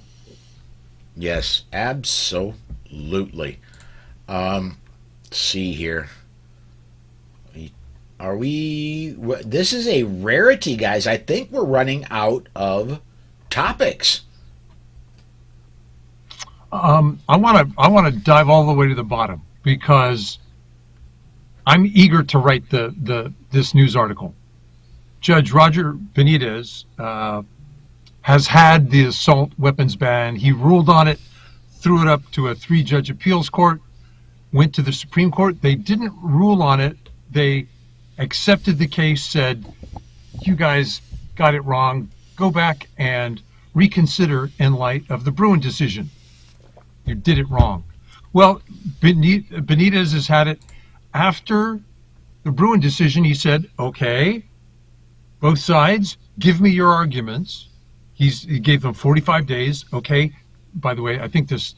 Yes, absolutely. Let's see here. This is a rarity, guys. I think we're running out of topics. I want to dive all the way to the bottom, because I'm eager to write this news article. Judge Roger Benitez has had the assault weapons ban. He ruled on it, threw it up to a 3-judge appeals court, went to the Supreme Court. They didn't rule on it. They accepted the case, said, you guys got it wrong. Go back and reconsider in light of the Bruin decision. You did it wrong. Well, Benitez has had it. After the Bruin decision, he said, okay, both sides, give me your arguments. He gave them 45 days. Okay, by the way, I think this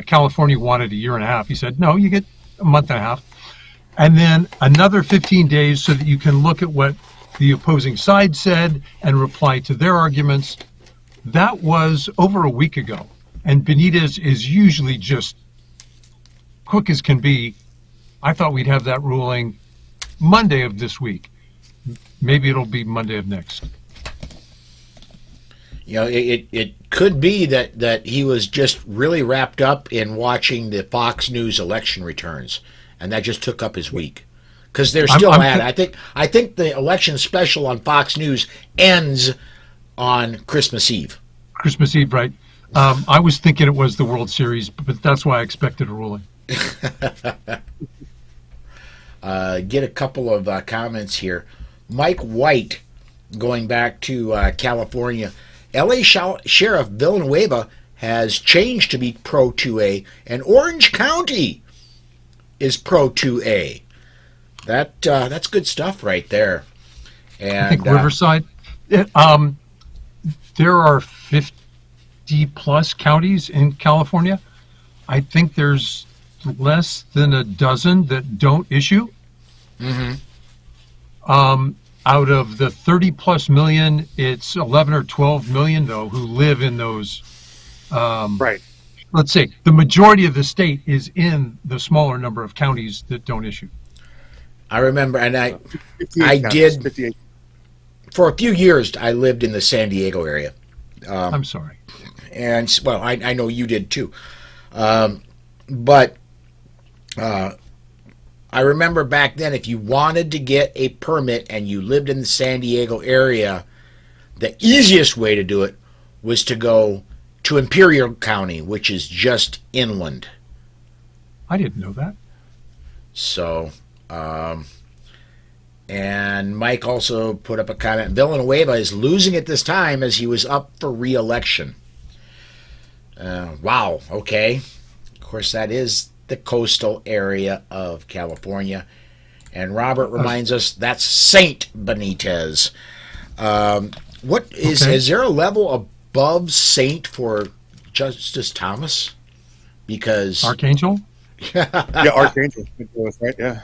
California wanted a year and a half. He said, no, you get a month and a half. And then another 15 days so that you can look at what the opposing side said and reply to their arguments. That was over a week ago. And Benitez is usually just quick as can be. I thought we'd have that ruling Monday of this week. Maybe it'll be Monday of next. You know, it could be that he was just really wrapped up in watching the Fox News election returns, and that just took up his week. Because they're still at it. I think the election special on Fox News ends on Christmas Eve. Christmas Eve, right? I was thinking it was the World Series, but that's why I expected a ruling. Get a couple of comments here. Mike White, going back to California. L.A. Sheriff Villanueva has changed to be Pro 2A, and Orange County is Pro 2A. That's good stuff right there. And I think Riverside. There are 50-plus counties in California. I think there's less than a dozen that don't issue. Mm-hmm. Out of the 30-plus million, it's 11 or 12 million, though, who live in those. Right. Let's say the majority of the state is in the smaller number of counties that don't issue. I remember, and I did, 58. For a few years, I lived in the San Diego area. I'm sorry. And, well, I know you did too. But I remember back then, if you wanted to get a permit and you lived in the San Diego area, the easiest way to do it was to go to Imperial County, which is just inland. I didn't know that. So, and Mike also put up a comment. Villanueva is losing at this time as he was up for re-election. Wow, okay. Of course, that is the coastal area of California. And Robert reminds us that's Saint Benitez. Is there a level above Saint for Justice Thomas? Because Archangel? Yeah, Archangel. Right, yeah.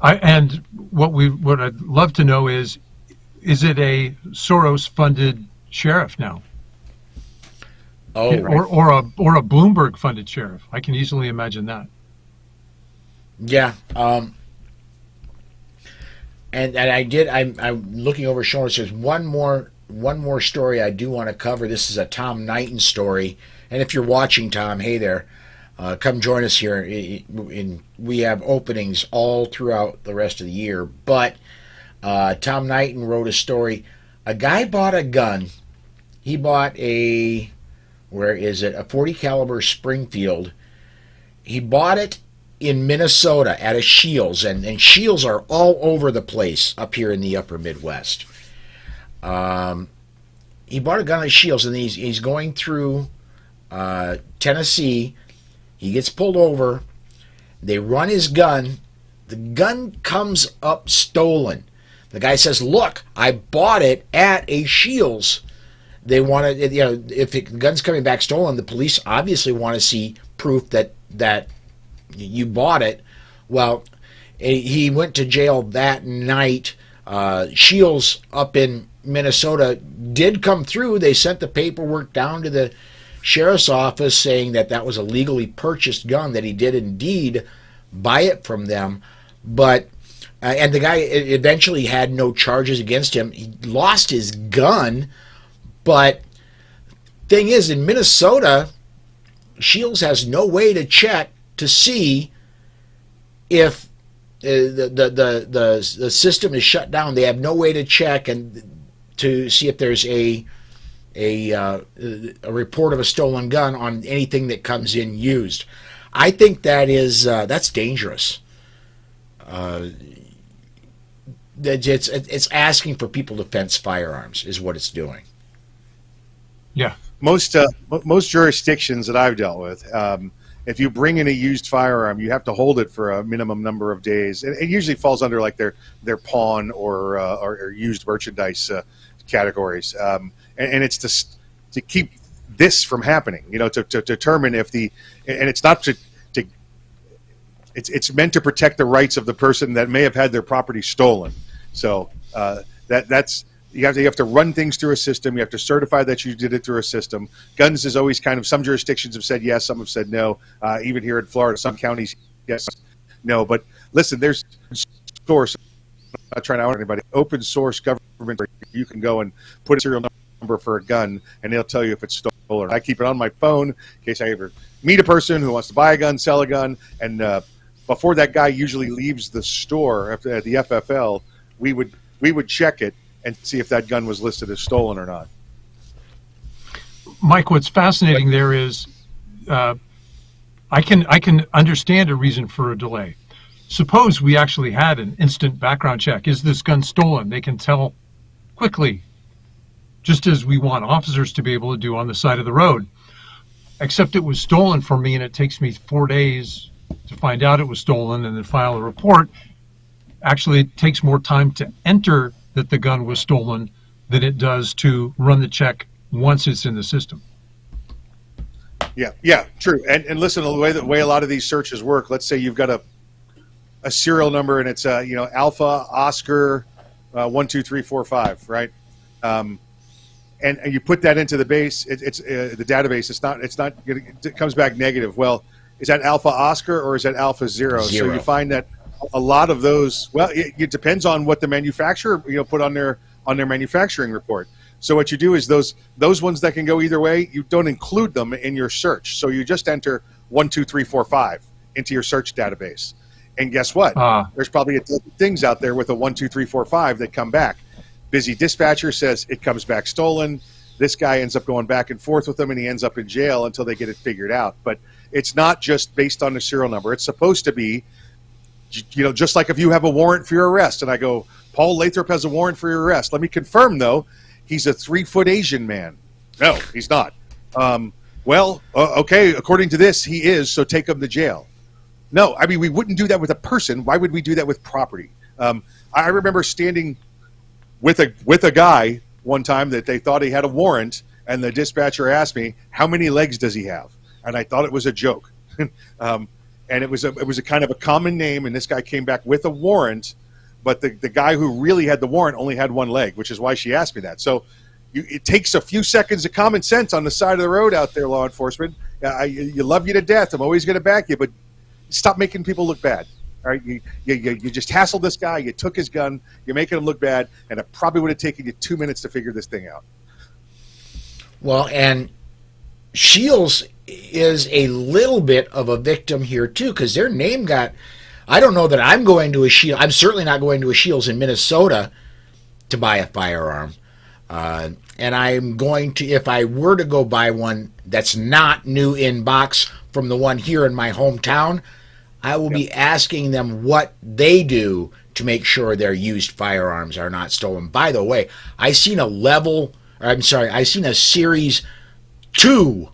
And what I'd love to know is it a Soros-funded sheriff now? Oh, or a Bloomberg funded sheriff. I can easily imagine that. Yeah. And I'm looking over shoulders. There's one more story I do want to cover. This is a Tom Knighton story. And if you're watching, Tom, hey there, come join us here. We have openings all throughout the rest of the year. But Tom Knighton wrote a story. A guy bought a gun. He bought a 40 caliber Springfield. He bought it in Minnesota at a Shields, and Shields are all over the place up here in the upper Midwest. He bought a gun at Shields, and he's going through Tennessee. He gets pulled over. They run his gun. The gun comes up stolen. The guy says, "Look, I bought it at a Shields." They want to, if the gun's coming back stolen, the police obviously want to see proof that you bought it. Well, he went to jail that night. Shields up in Minnesota did come through. They sent the paperwork down to the sheriff's office saying that was a legally purchased gun, that he did indeed buy it from them. But and the guy eventually had no charges against him. He lost his gun. But thing is, in Minnesota, Shields has no way to check to see if the system is shut down. They have no way to check and to see if there's a report of a stolen gun on anything that comes in used. I think that's dangerous. It's asking for people to fence firearms is what it's doing. Yeah. Most jurisdictions that I've dealt with, if you bring in a used firearm, you have to hold it for a minimum number of days. It usually falls under like their pawn or used merchandise categories, and it's to keep this from happening. To determine if and it's not to it's meant to protect the rights of the person that may have had their property stolen. So that's. You have to run things through a system. You have to certify that you did it through a system. Guns is always kind of, some jurisdictions have said yes, some have said no. Even here in Florida, some counties, yes, no. But listen, there's source. I'm not trying to out anybody. Open source government where you can go and put a serial number for a gun, and they'll tell you if it's stolen. I keep it on my phone in case I ever meet a person who wants to buy a gun, sell a gun, and before that guy usually leaves the store at the FFL, we would check it and see if that gun was listed as stolen or not. Mike, what's fascinating there is I can understand a reason for a delay. Suppose we actually had an instant background check. Is this gun stolen? They can tell quickly, just as we want officers to be able to do on the side of the road. Except it was stolen from me, and it takes me 4 days to find out it was stolen and then file a report. Actually, it takes more time to enter that the gun was stolen than it does to run the check once it's in the system. Yeah, true. And listen, the way a lot of these searches work, let's say you've got a serial number and it's Alpha Oscar 12345, right? And you put that into the base, it's the database. It comes back negative. Well, is that Alpha Oscar or is that Alpha Zero? So you find that a lot of those, well, it depends on what the manufacturer put on their manufacturing report. So what you do is those ones that can go either way, you don't include them in your search. So you just enter 12345 into your search database, and guess what? There's probably a dozen things out there with a 12345 that come back. Busy dispatcher says it comes back stolen. This guy ends up going back and forth with them, and he ends up in jail until they get it figured out. But it's not just based on the serial number. It's supposed to be, just like if you have a warrant for your arrest, and I go, Paul Lathrop has a warrant for your arrest. Let me confirm, though, he's a 3-foot Asian man. No, he's not. Okay, according to this, he is, so take him to jail. No, I mean, we wouldn't do that with a person. Why would we do that with property? I remember standing with a guy one time that they thought he had a warrant, and the dispatcher asked me, how many legs does he have? And I thought it was a joke. And it was a kind of a common name, and this guy came back with a warrant, but the guy who really had the warrant only had one leg, which is why she asked me that. So it takes a few seconds of common sense on the side of the road out there, law enforcement. You love you to death. I'm always going to back you, but stop making people look bad. All right, you just hassled this guy. You took his gun. You're making him look bad, and it probably would have taken you 2 minutes to figure this thing out. Well, and Shields is a little bit of a victim here too, because their name got. I don't know that I'm going to a Shields. I'm certainly not going to a Shields in Minnesota to buy a firearm, and I'm going to, if I were to go buy one that's not new in box from the one here in my hometown, I will be asking them what they do to make sure their used firearms are not stolen. By the way, I seen a Series 2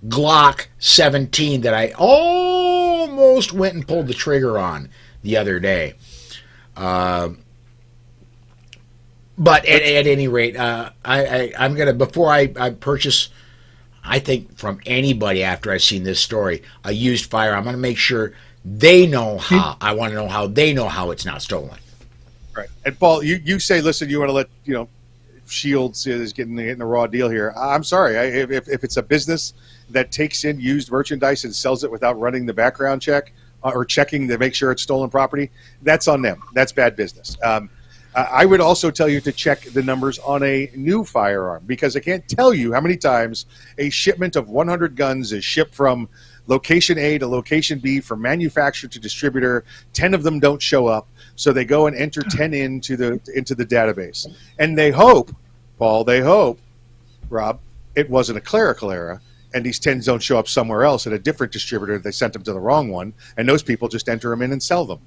Glock 17 that I almost went and pulled the trigger on the other day. But at any rate, I'm gonna, before I purchase, I think from anybody after I've seen this story, a used firearm, I'm gonna make sure they know how. I want to know how they know how it's not stolen. Right. And Paul, you say, listen, you want to let Shields is getting a raw deal here. I'm sorry. If it's a business that takes in used merchandise and sells it without running the background check or checking to make sure it's stolen property, that's on them. That's bad business. I would also tell you to check the numbers on a new firearm, because I can't tell you how many times a shipment of 100 guns is shipped from location A to location B, from manufacturer to distributor. 10 of them don't show up, so they go and enter 10 into the database. And they hope, Paul, Rob, it wasn't a clerical error, and these 10 don't show up somewhere else at a different distributor. They sent them to the wrong one, and those people just enter them in and sell them.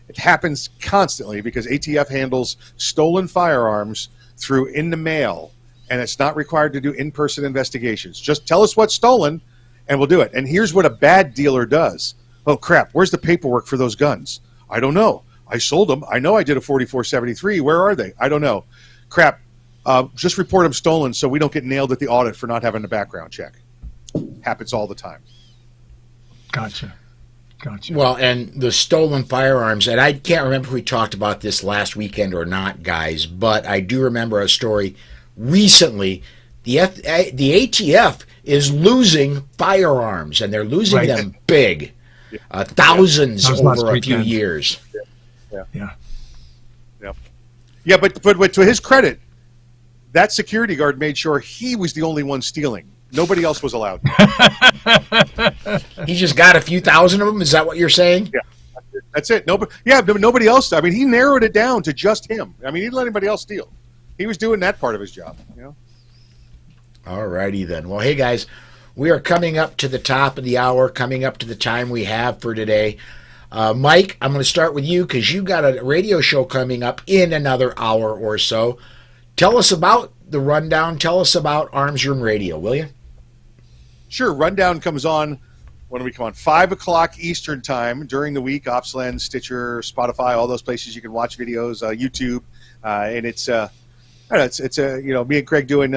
It happens constantly because ATF handles stolen firearms through in the mail, and it's not required to do in-person investigations. Just tell us what's stolen, and we'll do it. And here's what a bad dealer does. Oh, crap, where's the paperwork for those guns? I don't know. I sold them. I know I did a 4473. Where are they? I don't know. Crap, just report them stolen so we don't get nailed at the audit for not having a background check. Happens all the time. Gotcha. Well, and the stolen firearms, and I can't remember if we talked about this last weekend or not, guys, but I do remember a story recently. The ATF is losing firearms, and they're losing them big, thousands over a few years. Yeah, but to his credit, that security guard made sure he was the only one stealing. Nobody else was allowed. He just got a few thousand of them? Is that what you're saying? Yeah, that's it. Nobody else. I mean, he narrowed it down to just him. I mean, he didn't let anybody else steal. He was doing that part of his job. All righty then. Well, hey, guys, we are coming up to the top of the hour, coming up to the time we have for today. Mike, I'm going to start with you because you've got a radio show coming up in another hour or so. Tell us about the rundown. Tell us about Arms Room Radio, will you? Sure. Rundown comes on, when do we come on? 5 o'clock Eastern time during the week. Opsland, Stitcher, Spotify, all those places you can watch videos, YouTube. And it's me and Craig doing,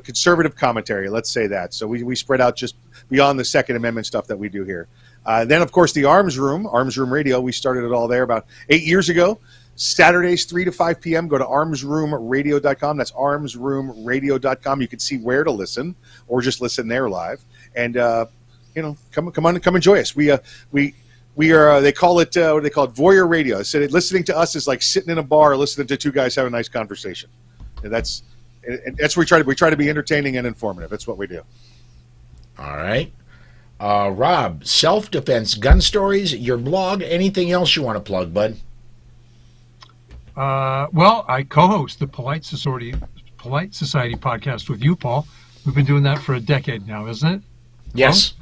conservative commentary, let's say that. So we spread out just beyond the Second Amendment stuff that we do here. Then, of course, the Arms Room Radio. We started it all there about 8 years ago. Saturdays, 3 to 5 p.m. Go to armsroomradio.com. That's armsroomradio.com. You can see where to listen, or just listen there live. And come enjoy us. We are. They call it voyeur radio. So listening to us is like sitting in a bar listening to two guys have a nice conversation. And that's what we try to. We try to be entertaining and informative. That's what we do. All right. Rob, self-defense, gun stories, your blog, anything else you want to plug, bud? Well, I co-host the Polite Society podcast with you, Paul. We've been doing that for a decade now, isn't it? Yes.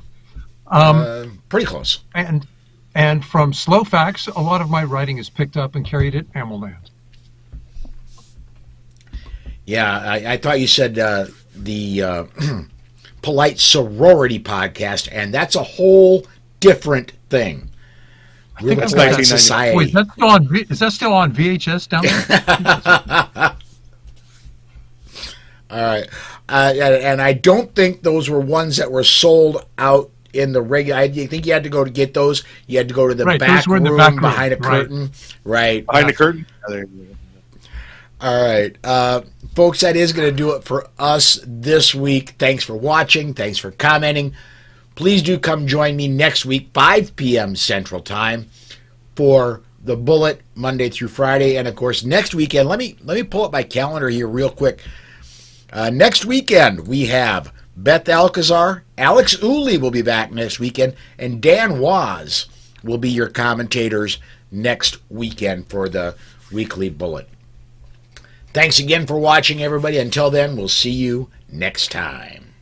Pretty close. And from Slow Facts, a lot of my writing is picked up and carried at Amelland. Yeah, I thought you said the Polite Sorority podcast, and that's a whole different thing. I think that's Polite Society. Wait, is that still on VHS down there? All right. And I don't think those were ones that were sold out in the regular. I think you had to go to get those. You had to go to the back room behind a curtain. Right. Behind the curtain? All right. Folks, that is going to do it for us this week. Thanks for watching. Thanks for commenting. Please do come join me next week, 5 p.m. Central Time, for the Bullet Monday through Friday. And, of course, next weekend, let me pull up my calendar here real quick. Next weekend, we have Beth Alcazar, Alex Uli will be back next weekend, and Dan Waz will be your commentators next weekend for the Weekly Bullet. Thanks again for watching, everybody. Until then, we'll see you next time.